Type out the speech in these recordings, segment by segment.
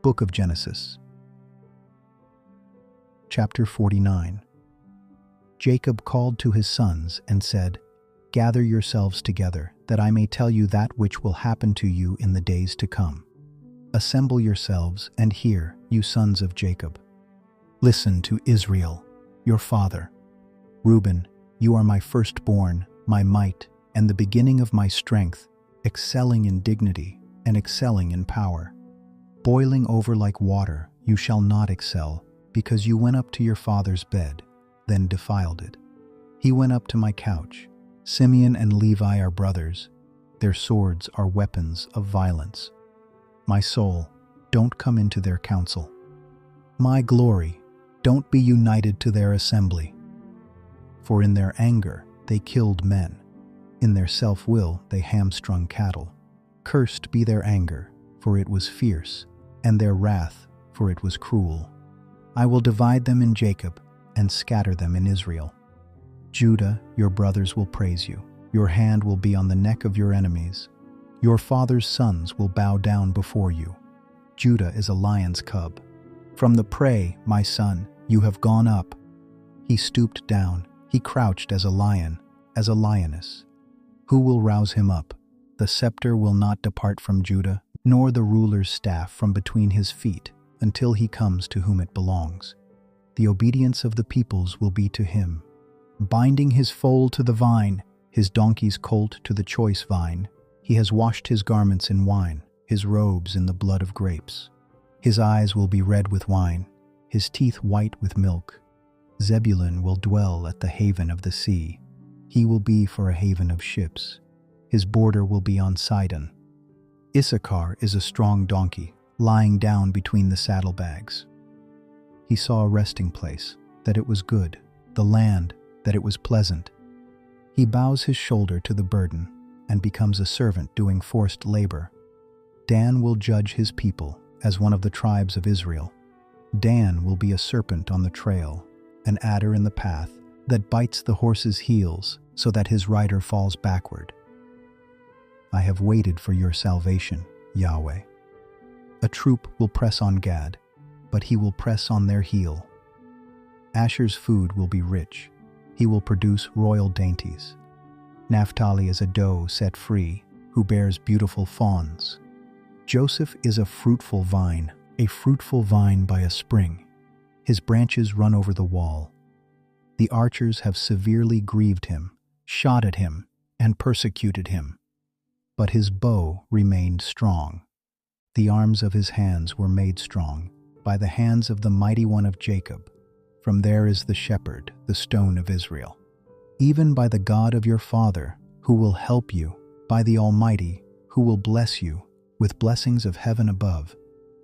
Book of Genesis, chapter 49. Jacob called to his sons and said, "Gather yourselves together, that I may tell you that which will happen to you in the days to come. Assemble yourselves and hear, you sons of Jacob. Listen to Israel, your father. Reuben, you are my firstborn, my might, and the beginning of my strength, excelling in dignity and excelling in power. Boiling over like water, you shall not excel, because you went up to your father's bed, then defiled it. He went up to my couch. Simeon and Levi are brothers. Their swords are weapons of violence. My soul, don't come into their counsel. My glory, don't be united to their assembly. For in their anger they killed men. In their self-will they hamstrung cattle. Cursed be their anger, for it was fierce, and their wrath, for it was cruel. I will divide them in Jacob and scatter them in Israel. Judah, your brothers will praise you. Your hand will be on the neck of your enemies. Your father's sons will bow down before you. Judah is a lion's cub. From the prey, my son, you have gone up. He stooped down. He crouched as a lion, as a lioness. Who will rouse him up? The scepter will not depart from Judah, nor the ruler's staff from between his feet, until he comes to whom it belongs. The obedience of the peoples will be to him. Binding his foal to the vine, his donkey's colt to the choice vine, he has washed his garments in wine, his robes in the blood of grapes. His eyes will be red with wine, his teeth white with milk. Zebulun will dwell at the haven of the sea. He will be for a haven of ships. His border will be on Sidon. Issachar is a strong donkey, lying down between the saddlebags. He saw a resting place, that it was good, the land, that it was pleasant. He bows his shoulder to the burden, and becomes a servant doing forced labor. Dan will judge his people as one of the tribes of Israel. Dan will be a serpent on the trail, an adder in the path, that bites the horse's heels so that his rider falls backward. I have waited for your salvation, Yahweh. A troop will press on Gad, but he will press on their heel. Asher's food will be rich. He will produce royal dainties. Naphtali is a doe set free, who bears beautiful fawns. Joseph is a fruitful vine by a spring. His branches run over the wall. The archers have severely grieved him, shot at him, and persecuted him. But his bow remained strong. The arms of his hands were made strong by the hands of the mighty one of Jacob. From there is the shepherd, the stone of Israel. Even by the God of your father, who will help you, by the Almighty, who will bless you, with blessings of heaven above,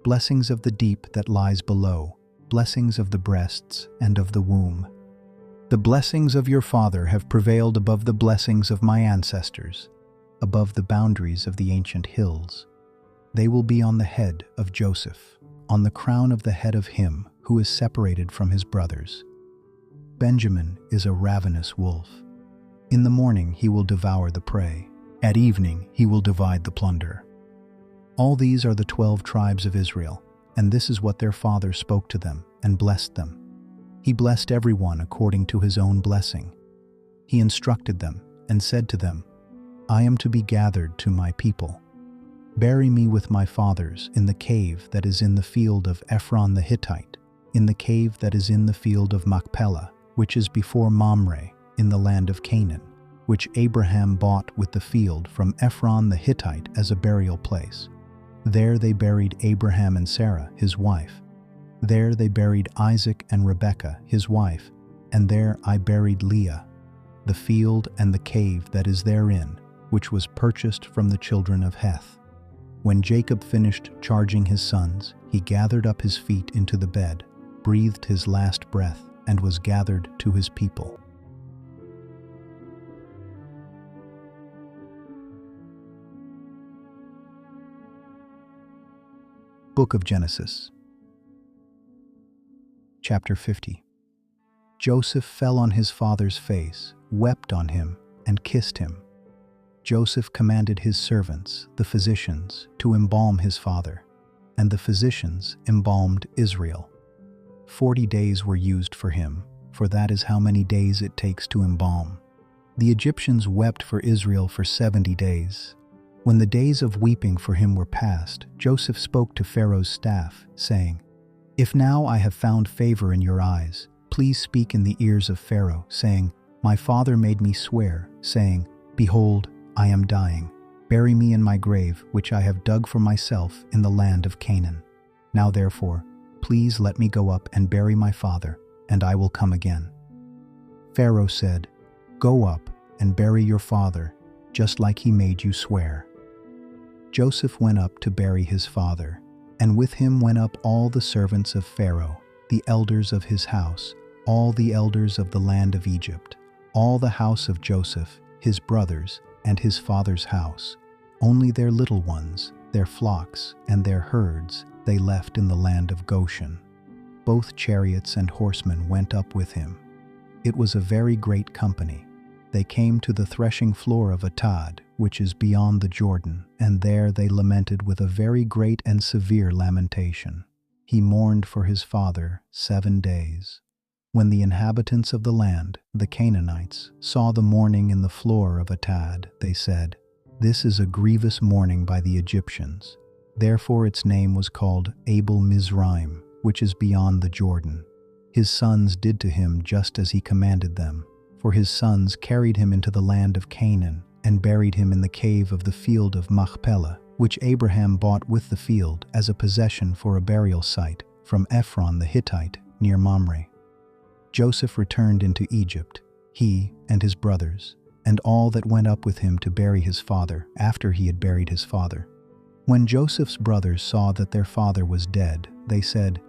blessings of the deep that lies below, blessings of the breasts and of the womb. The blessings of your father have prevailed above the blessings of my ancestors, above the boundaries of the ancient hills. They will be on the head of Joseph, on the crown of the head of him who is separated from his brothers. Benjamin is a ravenous wolf. In the morning he will devour the prey. At evening he will divide the plunder. All these are the 12 tribes of Israel, and this is what their father spoke to them and blessed them. He blessed everyone according to his own blessing. He instructed them and said to them, I am to be gathered to my people. Bury me with my fathers in the cave that is in the field of Ephron the Hittite, in the cave that is in the field of Machpelah, which is before Mamre, in the land of Canaan, which Abraham bought with the field from Ephron the Hittite as a burial place. There they buried Abraham and Sarah, his wife. There they buried Isaac and Rebekah, his wife, and there I buried Leah. The field and the cave that is therein, which was purchased from the children of Heth. When Jacob finished charging his sons, he gathered up his feet into the bed, breathed his last breath, and was gathered to his people. Book of Genesis, chapter 50. Joseph fell on his father's face, wept on him, and kissed him. Joseph commanded his servants, the physicians, to embalm his father. and the physicians embalmed Israel. 40 days were used for him, for that is how many days it takes to embalm. The Egyptians wept for Israel for 70 days. When the days of weeping for him were past, Joseph spoke to Pharaoh's staff, saying, "If now I have found favor in your eyes, please speak in the ears of Pharaoh, saying, My father made me swear, saying, Behold, I am dying. Bury me in my grave, which I have dug for myself in the land of Canaan. Now therefore, please let me go up and bury my father, and I will come again." Pharaoh said, "Go up and bury your father, just like he made you swear." Joseph went up to bury his father, and with him went up all the servants of Pharaoh, the elders of his house, all the elders of the land of Egypt, all the house of Joseph, his brothers, and his father's house. Only their little ones, their flocks, and their herds they left in the land of Goshen. Both chariots and horsemen went up with him. It was a very great company. They came to the threshing floor of Atad, which is beyond the Jordan, and there they lamented with a very great and severe lamentation. He mourned for his father 7 days. When the inhabitants of the land, the Canaanites, saw the mourning in the floor of Atad, they said, "This is a grievous mourning by the Egyptians." Therefore its name was called Abel Mizraim, which is beyond the Jordan. His sons did to him just as he commanded them, for his sons carried him into the land of Canaan and buried him in the cave of the field of Machpelah, which Abraham bought with the field as a possession for a burial site from Ephron the Hittite near Mamre. Joseph returned into Egypt, he and his brothers, and all that went up with him to bury his father after he had buried his father. When Joseph's brothers saw that their father was dead, they said,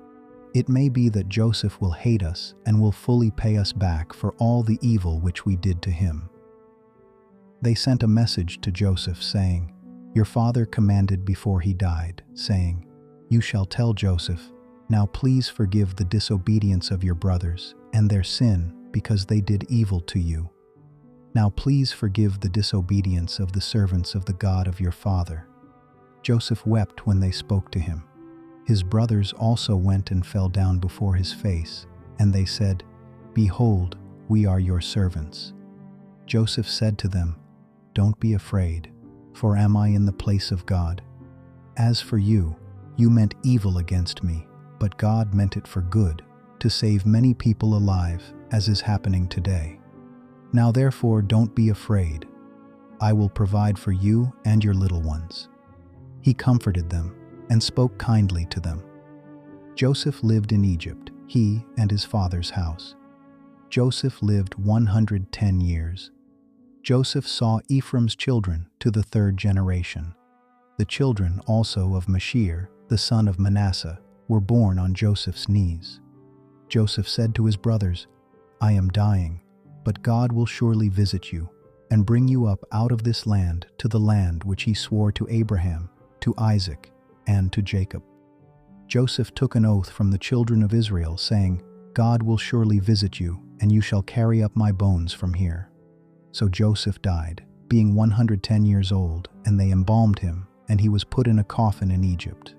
"It may be that Joseph will hate us and will fully pay us back for all the evil which we did to him." They sent a message to Joseph saying, "Your father commanded before he died, saying, 'You shall tell Joseph, now please forgive the disobedience of your brothers and their sin because they did evil to you. Now please forgive the disobedience of the servants of the God of your father.'" Joseph wept when they spoke to him. His brothers also went and fell down before his face, and they said, "Behold, we are your servants." Joseph said to them, "Don't be afraid, for am I in the place of God? As for you, you meant evil against me, but God meant it for good, to save many people alive, as is happening today. Now therefore don't be afraid. I will provide for you and your little ones." He comforted them and spoke kindly to them. Joseph lived in Egypt, he and his father's house. Joseph lived 110 years. Joseph saw Ephraim's children to the 3rd generation. The children also of Machir, the son of Manasseh, were born on Joseph's knees. Joseph said to his brothers, "I am dying, but God will surely visit you and bring you up out of this land to the land which he swore to Abraham, to Isaac, and to Jacob." Joseph took an oath from the children of Israel, saying, "God will surely visit you, and you shall carry up my bones from here." So Joseph died, being 110 years old, and they embalmed him, and he was put in a coffin in Egypt.